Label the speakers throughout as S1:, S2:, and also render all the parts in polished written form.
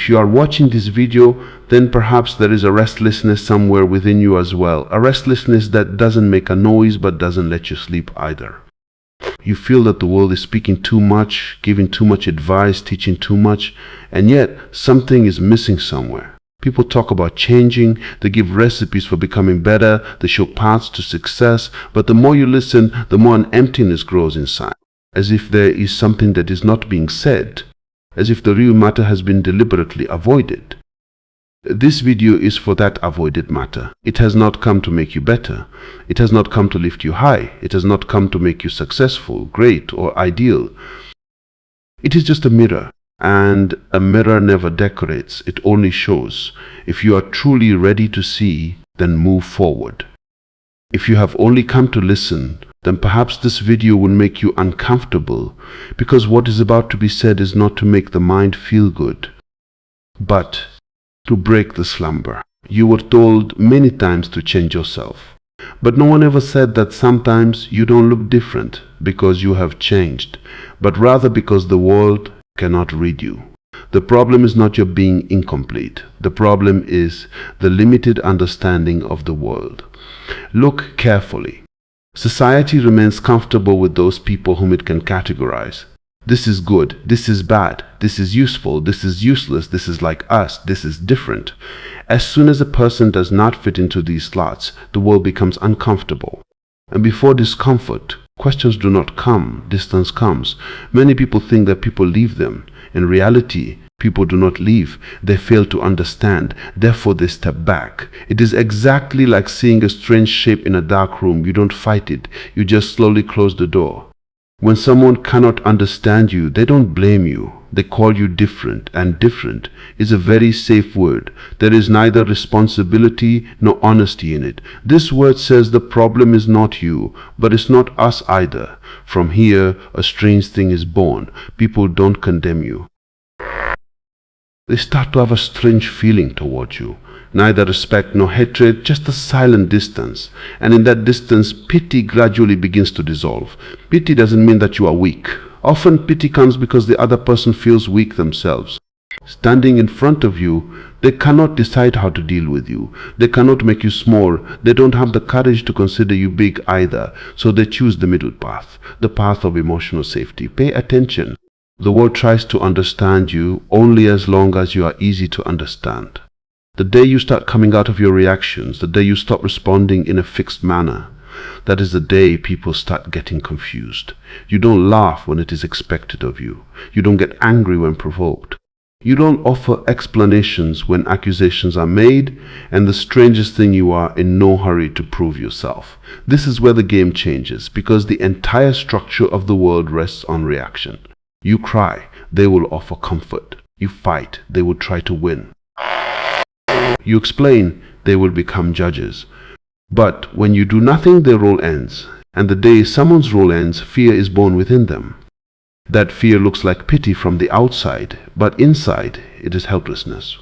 S1: If you are watching this video, then perhaps there is a restlessness somewhere within you as well. A restlessness that doesn't make a noise but doesn't let you sleep either. You feel that the world is speaking too much, giving too much advice, teaching too much, and yet something is missing somewhere. People talk about changing, they give recipes for becoming better, they show paths to success, but the more you listen, the more an emptiness grows inside, as if there is something that is not being said, as if the real matter has been deliberately avoided. This video is for that avoided matter. It has not come to make you better. It has not come to lift you high. It has not come to make you successful, great, or ideal. It is just a mirror, and a mirror never decorates, it only shows. If you are truly ready to see, then move forward. If you have only come to listen, then perhaps this video will make you uncomfortable, because what is about to be said is not to make the mind feel good, but to break the slumber. You were told many times to change yourself, but no one ever said that sometimes you don't look different because you have changed, but rather because the world cannot read you. The problem is not your being incomplete. The problem is the limited understanding of the world. Look carefully. Society remains comfortable with those people whom it can categorize. This is good, this is bad, this is useful, this is useless, this is like us, this is different. As soon as a person does not fit into these slots, the world becomes uncomfortable. And before discomfort, questions do not come, distance comes. Many people think that people leave them. In reality, people do not leave. They fail to understand. Therefore, they step back. It is exactly like seeing a strange shape in a dark room. You don't fight it. You just slowly close the door. When someone cannot understand you, they don't blame you. They call you different, and different is a very safe word. There is neither responsibility nor honesty in it. This word says the problem is not you, but it's not us either. From here, a strange thing is born. People don't condemn you. They start to have a strange feeling toward you. Neither respect nor hatred, just a silent distance. And in that distance, pity gradually begins to dissolve. Pity doesn't mean that you are weak. Often pity comes because the other person feels weak themselves. Standing in front of you, they cannot decide how to deal with you. They cannot make you small. They don't have the courage to consider you big either. So they choose the middle path, the path of emotional safety. Pay attention. The world tries to understand you only as long as you are easy to understand. The day you start coming out of your reactions, the day you stop responding in a fixed manner, that is the day people start getting confused. You don't laugh when it is expected of you. You don't get angry when provoked. You don't offer explanations when accusations are made, and the strangest thing, you are in no hurry to prove yourself. This is where the game changes, because the entire structure of the world rests on reaction. You cry, they will offer comfort. You fight, they will try to win. You explain, they will become judges. But when you do nothing, their role ends. And the day someone's role ends, fear is born within them. That fear looks like pity from the outside, but inside it is helplessness.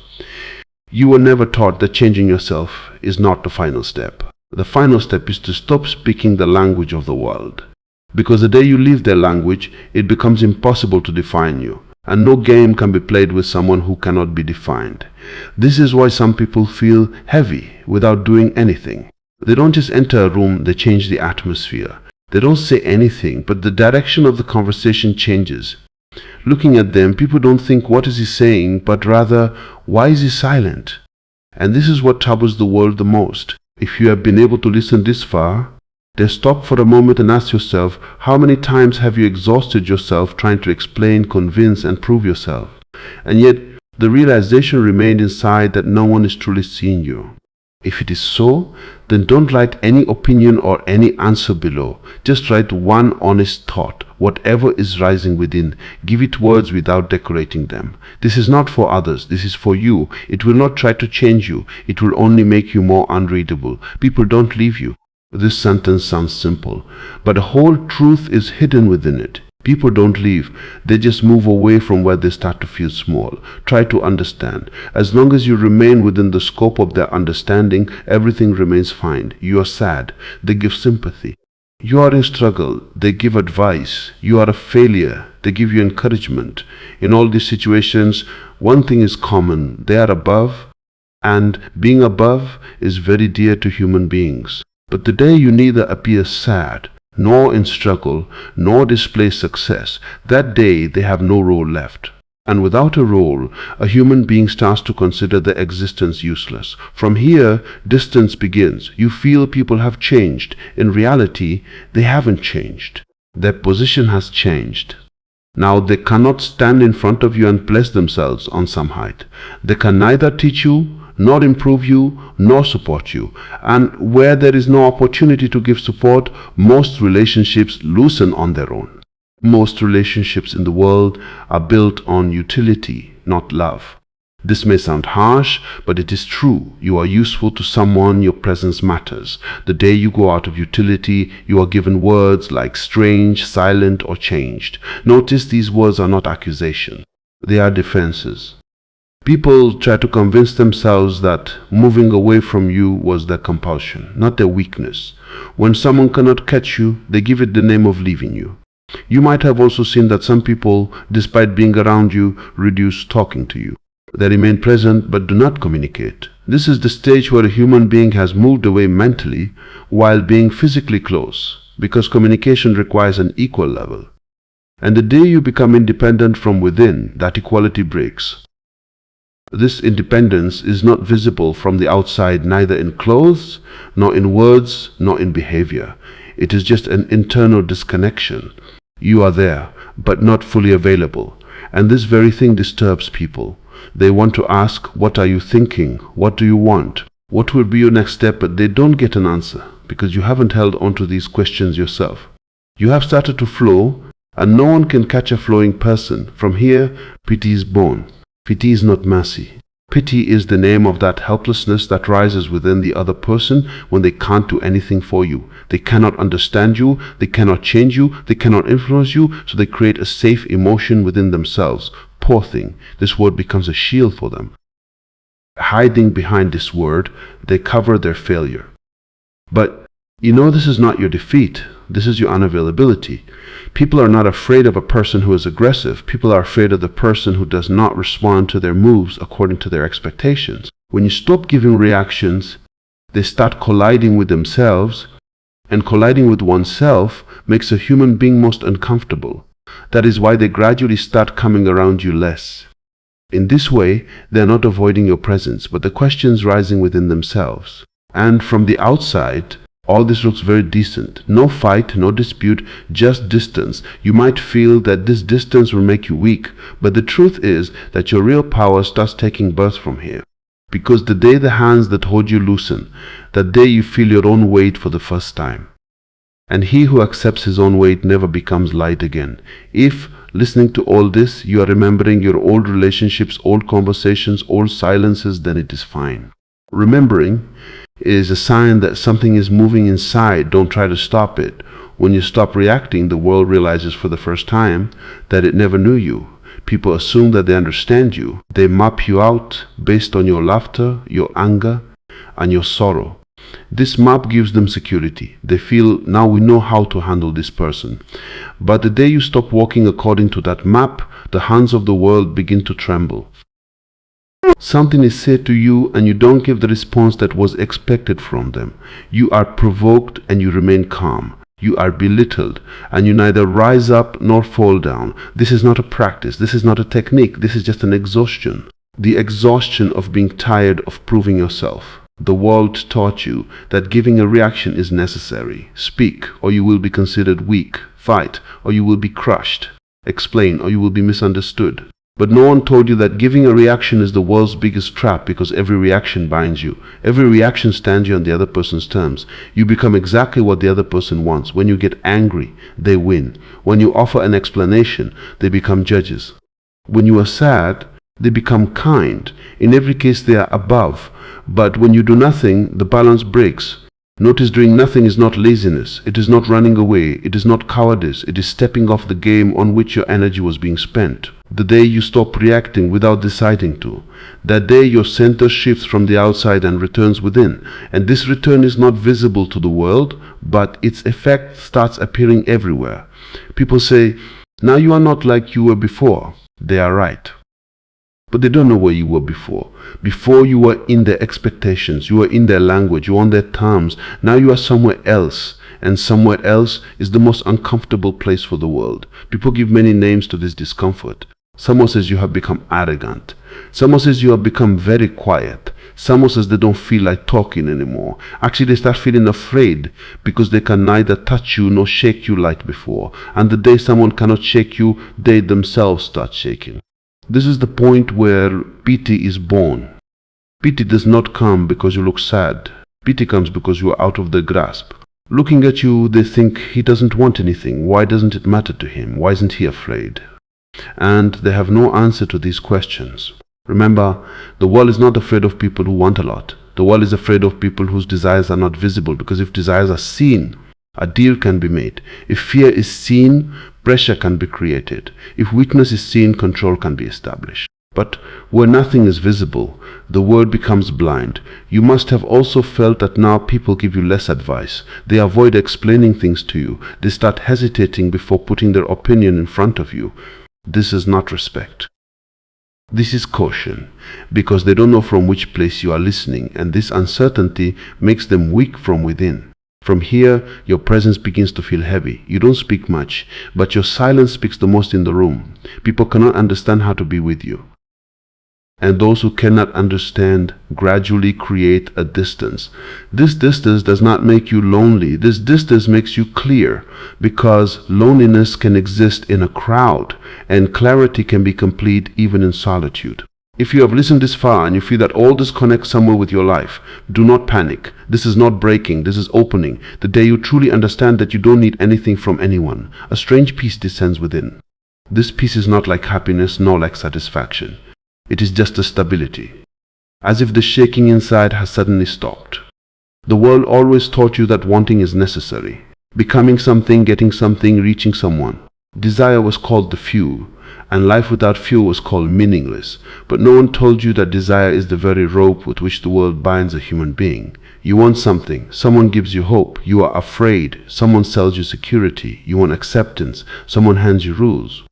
S1: You were never taught that changing yourself is not the final step. The final step is to stop speaking the language of the world. Because the day you leave their language, it becomes impossible to define you. And no game can be played with someone who cannot be defined. This is why some people feel heavy without doing anything. They don't just enter a room, they change the atmosphere. They don't say anything, but the direction of the conversation changes. Looking at them, people don't think, what is he saying, but rather, why is he silent? And this is what troubles the world the most. If you have been able to listen this far, then stop for a moment and ask yourself, how many times have you exhausted yourself trying to explain, convince, and prove yourself? And yet, the realization remained inside that no one is truly seeing you. If it is so, then don't write any opinion or any answer below. Just write one honest thought, whatever is rising within. Give it words without decorating them. This is not for others, this is for you. It will not try to change you. It will only make you more unreadable. People don't leave you. This sentence sounds simple, but the whole truth is hidden within it. People don't leave, they just move away from where they start to feel small. Try to understand. As long as you remain within the scope of their understanding, everything remains fine. You are sad, they give sympathy. You are in struggle, they give advice. You are a failure, they give you encouragement. In all these situations, one thing is common: they are above, and being above is very dear to human beings. But the day you neither appear sad, nor in struggle, nor display success, that day they have no role left. And without a role, a human being starts to consider their existence useless. From here, distance begins. You feel people have changed. In reality, they haven't changed. Their position has changed. Now they cannot stand in front of you and place themselves on some height. They can neither teach you, nor improve you, nor support you. And where there is no opportunity to give support, most relationships loosen on their own. Most relationships in the world are built on utility, not love. This may sound harsh, but it is true. You are useful to someone, your presence matters. The day you go out of utility, you are given words like strange, silent, or changed. Notice these words are not accusations. They are defenses. People try to convince themselves that moving away from you was their compulsion, not their weakness. When someone cannot catch you, they give it the name of leaving you. You might have also seen that some people, despite being around you, reduce talking to you. They remain present but do not communicate. This is the stage where a human being has moved away mentally while being physically close, because communication requires an equal level. And the day you become independent from within, that equality breaks. This independence is not visible from the outside, neither in clothes, nor in words, nor in behavior. It is just an internal disconnection. You are there, but not fully available. And this very thing disturbs people. They want to ask, what are you thinking? What do you want? What will be your next step? But they don't get an answer because you haven't held on to these questions yourself. You have started to flow, and no one can catch a flowing person. From here, pity is born. Pity is not mercy. Pity is the name of that helplessness that rises within the other person when they can't do anything for you. They cannot understand you, they cannot change you, they cannot influence you, so they create a safe emotion within themselves. Poor thing, this word becomes a shield for them. Hiding behind this word, they cover their failure. But you know this is not your defeat, this is your unavailability. People are not afraid of a person who is aggressive. People are afraid of the person who does not respond to their moves according to their expectations. When you stop giving reactions, they start colliding with themselves, and colliding with oneself makes a human being most uncomfortable. That is why they gradually start coming around you less. In this way, they are not avoiding your presence, but the questions rising within themselves. And from the outside, all this looks very decent. No fight, no dispute, just distance. You might feel that this distance will make you weak, but the truth is that your real power starts taking birth from here. Because the day the hands that hold you loosen, that day you feel your own weight for the first time. And he who accepts his own weight never becomes light again. If, listening to all this, you are remembering your old relationships, old conversations, old silences, then it is fine. Remembering is a sign that something is moving inside. Don't try to stop it. When you stop reacting, the world realizes for the first time that it never knew you. People assume that they understand you. They map you out based on your laughter, your anger, and your sorrow. This map gives them security. They feel, now we know how to handle this person. But the day you stop walking according to that map, the hands of the world begin to tremble. Something is said to you and you don't give the response that was expected from them. You are provoked and you remain calm. You are belittled and you neither rise up nor fall down. This is not a practice. This is not a technique. This is just an exhaustion. The exhaustion of being tired of proving yourself. The world taught you that giving a reaction is necessary. Speak or you will be considered weak. Fight or you will be crushed. Explain or you will be misunderstood. But no one told you that giving a reaction is the world's biggest trap, because every reaction binds you. Every reaction stands you on the other person's terms. You become exactly what the other person wants. When you get angry, they win. When you offer an explanation, they become judges. When you are sad, they become kind. In every case, they are above. But when you do nothing, the balance breaks. Notice doing nothing is not laziness. It is not running away. It is not cowardice. It is stepping off the game on which your energy was being spent. The day you stop reacting without deciding to. That day your center shifts from the outside and returns within. And this return is not visible to the world, but its effect starts appearing everywhere. People say, now you are not like you were before. They are right. But they don't know where you were before. Before you were in their expectations, you were in their language, you were on their terms. Now you are somewhere else. And somewhere else is the most uncomfortable place for the world. People give many names to this discomfort. Someone says you have become arrogant. Someone says you have become very quiet. Someone says they don't feel like talking anymore. Actually, they start feeling afraid because they can neither touch you nor shake you like before. And the day someone cannot shake you, they themselves start shaking. This is the point where pity is born. Pity does not come because you look sad. Pity comes because you are out of their grasp. Looking at you, they think he doesn't want anything. Why doesn't it matter to him? Why isn't he afraid? And they have no answer to these questions. Remember, the world is not afraid of people who want a lot. The world is afraid of people whose desires are not visible, because if desires are seen, a deal can be made. If fear is seen, pressure can be created. If weakness is seen, control can be established. But where nothing is visible, the word becomes blind. You must have also felt that now people give you less advice. They avoid explaining things to you. They start hesitating before putting their opinion in front of you. This is not respect. This is caution, because they don't know from which place you are listening, and this uncertainty makes them weak from within. From here, your presence begins to feel heavy. You don't speak much, but your silence speaks the most in the room. People cannot understand how to be with you. And those who cannot understand gradually create a distance. This distance does not make you lonely. This distance makes you clear, because loneliness can exist in a crowd, and clarity can be complete even in solitude. If you have listened this far and you feel that all disconnects somewhere with your life, do not panic. This is not breaking, this is opening. The day you truly understand that you don't need anything from anyone, a strange peace descends within. This peace is not like happiness nor like satisfaction. It is just a stability, as if the shaking inside has suddenly stopped. The world always taught you that wanting is necessary. Becoming something, getting something, reaching someone. Desire was called the fuel, and life without fuel was called meaningless. But no one told you that desire is the very rope with which the world binds a human being. You want something, someone gives you hope, you are afraid, someone sells you security, you want acceptance, someone hands you rules.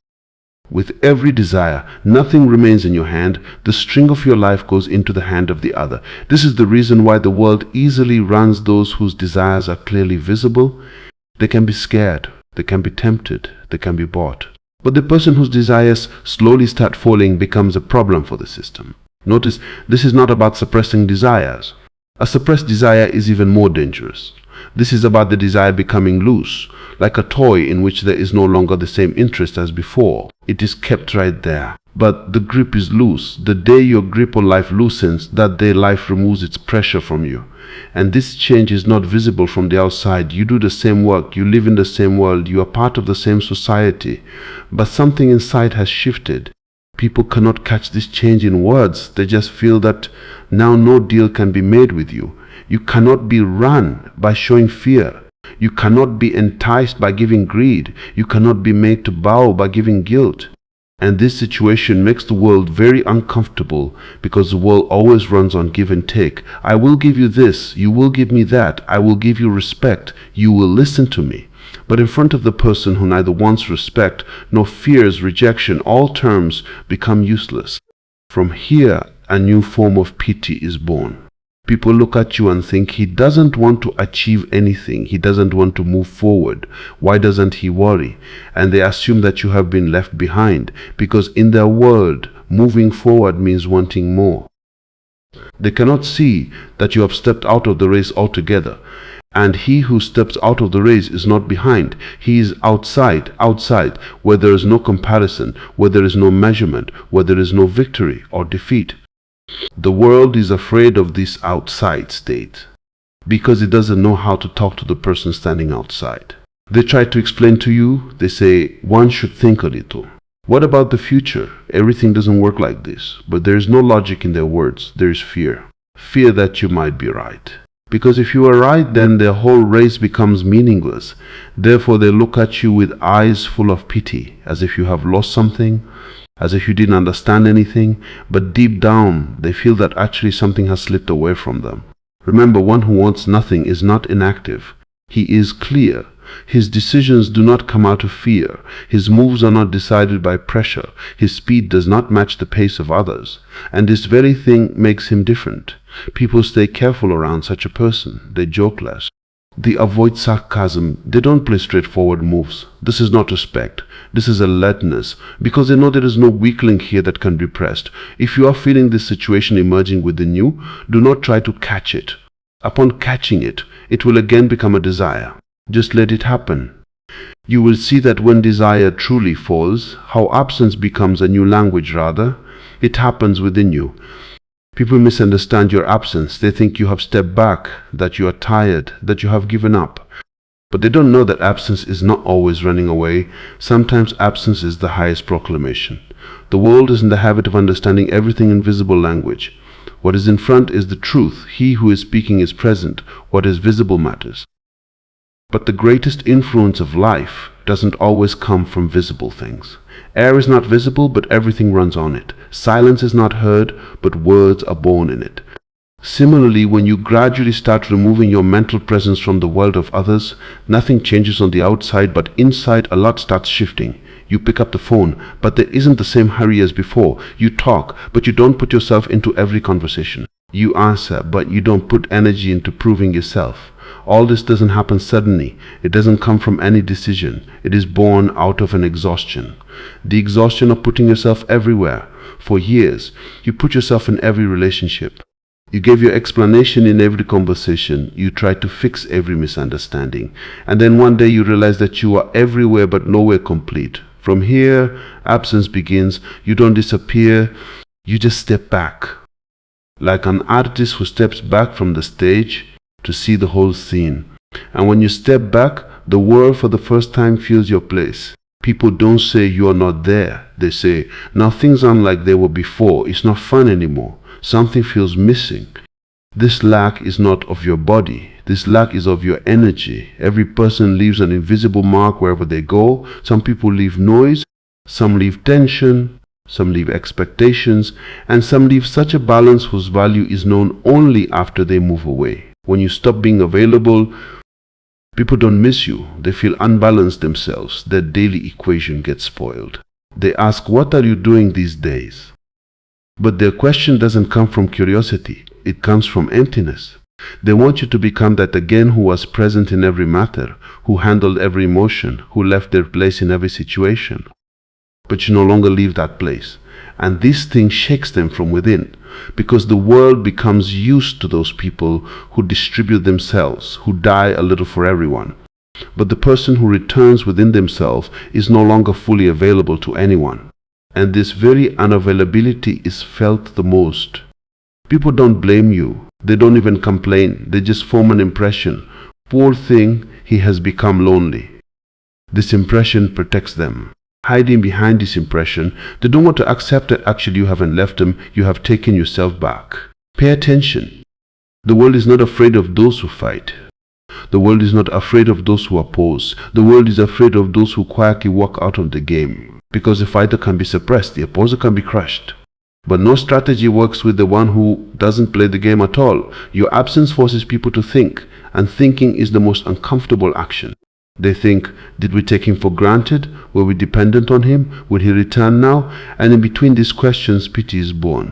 S1: With every desire, nothing remains in your hand. The string of your life goes into the hand of the other. This is the reason why the world easily runs those whose desires are clearly visible. They can be scared, they can be tempted, they can be bought. But the person whose desires slowly start falling becomes a problem for the system. Notice, this is not about suppressing desires. A suppressed desire is even more dangerous. This is about the desire becoming loose, like a toy in which there is no longer the same interest as before. It is kept right there, but the grip is loose. The day your grip on life loosens, that day life removes its pressure from you. And this change is not visible from the outside. You do the same work, you live in the same world, you are part of the same society, but something inside has shifted. People cannot catch this change in words. They just feel that now no deal can be made with you. You cannot be run by showing fear. You cannot be enticed by giving greed. You cannot be made to bow by giving guilt. And this situation makes the world very uncomfortable, because the world always runs on give and take. I will give you this, you will give me that, I will give you respect, you will listen to me. But in front of the person who neither wants respect nor fears rejection, all terms become useless. From here, a new form of pity is born. People look at you and think he doesn't want to achieve anything. He doesn't want to move forward. Why doesn't he worry? And they assume that you have been left behind, because in their world, moving forward means wanting more. They cannot see that you have stepped out of the race altogether. And he who steps out of the race is not behind. He is outside, where there is no comparison, where there is no measurement, where there is no victory or defeat. The world is afraid of this outside state because it doesn't know how to talk to the person standing outside. They try to explain to you, they say, one should think a little. What about the future? Everything doesn't work like this. But there is no logic in their words. There is fear. Fear that you might be right. Because if you are right, then the whole race becomes meaningless. Therefore, they look at you with eyes full of pity, as if you have lost something, as if you didn't understand anything, but deep down they feel that actually something has slipped away from them. Remember, one who wants nothing is not inactive. He is clear. His decisions do not come out of fear. His moves are not decided by pressure. His speed does not match the pace of others. And this very thing makes him different. People stay careful around such a person. They joke less. They avoid sarcasm. They don't play straightforward moves. This is not respect. This is alertness, because they know there is no weak link here that can be pressed. If you are feeling this situation emerging within you, do not try to catch it. Upon catching it, it will again become a desire. Just let it happen. You will see that when desire truly falls, how absence becomes a new language rather. It happens within you. People misunderstand your absence. They think you have stepped back, that you are tired, that you have given up. But they don't know that absence is not always running away. Sometimes absence is the highest proclamation. The world is in the habit of understanding everything in visible language. What is in front is the truth. He who is speaking is present. What is visible matters. But the greatest influence of life doesn't always come from visible things. Air is not visible, but everything runs on it. Silence is not heard, but words are born in it. Similarly, when you gradually start removing your mental presence from the world of others, nothing changes on the outside, but inside a lot starts shifting. You pick up the phone, but there isn't the same hurry as before. You talk, but you don't put yourself into every conversation. You answer, but you don't put energy into proving yourself. All this doesn't happen suddenly. It doesn't come from any decision. It is born out of an exhaustion. The exhaustion of putting yourself everywhere. For years, you put yourself in every relationship. You gave your explanation in every conversation. You tried to fix every misunderstanding. And then one day you realize that you are everywhere but nowhere complete. From here, absence begins. You don't disappear. You just step back. Like an artist who steps back from the stage to see the whole scene. And when you step back, the world for the first time feels your place. People don't say you are not there. They say, now things aren't like they were before. It's not fun anymore. Something feels missing. This lack is not of your body. This lack is of your energy. Every person leaves an invisible mark wherever they go. Some people leave noise. Some leave tension. Some leave expectations. And some leave such a balance whose value is known only after they move away. When you stop being available, people don't miss you. They feel unbalanced themselves. Their daily equation gets spoiled. They ask, what are you doing these days? But their question doesn't come from curiosity. It comes from emptiness. They want you to become that again who was present in every matter, who handled every emotion, who left their place in every situation. But you no longer leave that place. And this thing shakes them from within, because the world becomes used to those people who distribute themselves, who die a little for everyone. But the person who returns within themselves is no longer fully available to anyone. And this very unavailability is felt the most. People don't blame you. They don't even complain. They just form an impression. Poor thing, he has become lonely. This impression protects them. Hiding behind this impression, they don't want to accept that actually you haven't left them, you have taken yourself back. Pay attention. The world is not afraid of those who fight. The world is not afraid of those who oppose. The world is afraid of those who quietly walk out of the game. Because the fighter can be suppressed, the opposer can be crushed. But no strategy works with the one who doesn't play the game at all. Your absence forces people to think, and thinking is the most uncomfortable action. They think, did we take him for granted? Were we dependent on him? Will he return now? And in between these questions, pity is born.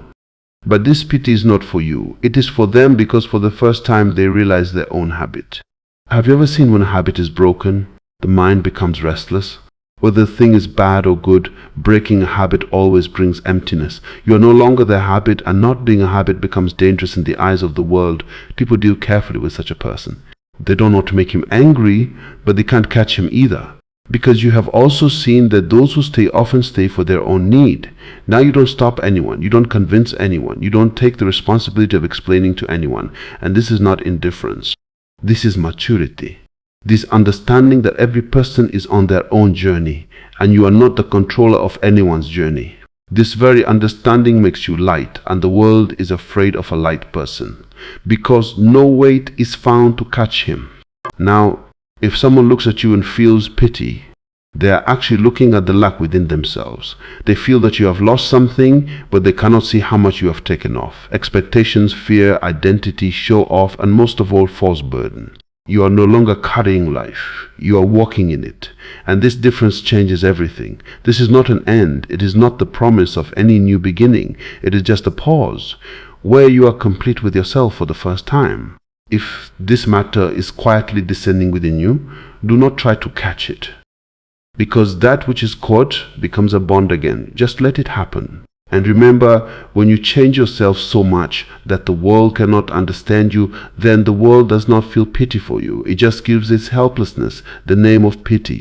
S1: But this pity is not for you. It is for them, because for the first time they realize their own habit. Have you ever seen when a habit is broken, the mind becomes restless? Whether the thing is bad or good, breaking a habit always brings emptiness. You are no longer the habit, and not being a habit becomes dangerous in the eyes of the world. People deal carefully with such a person. They don't want to make him angry, but they can't catch him either. Because you have also seen that those who stay often stay for their own need. Now you don't stop anyone, you don't convince anyone, you don't take the responsibility of explaining to anyone. And this is not indifference. This is maturity. This understanding that every person is on their own journey, and you are not the controller of anyone's journey. This very understanding makes you light, and the world is afraid of a light person, because no weight is found to catch him. Now, if someone looks at you and feels pity, They are actually looking at the lack within themselves. They feel that you have lost something, but they cannot see how much you have taken off. Expectations, fear, identity, show off, and most of all, false burden. You are no longer carrying life. You are walking in it. And this difference changes everything. This is not an end. It is not the promise of any new beginning. It is just a pause where you are complete with yourself for the first time. If this matter is quietly descending within you, do not try to catch it. Because that which is caught becomes a bond again. Just let it happen. And remember, when you change yourself so much that the world cannot understand you, then the world does not feel pity for you. It just gives its helplessness the name of pity.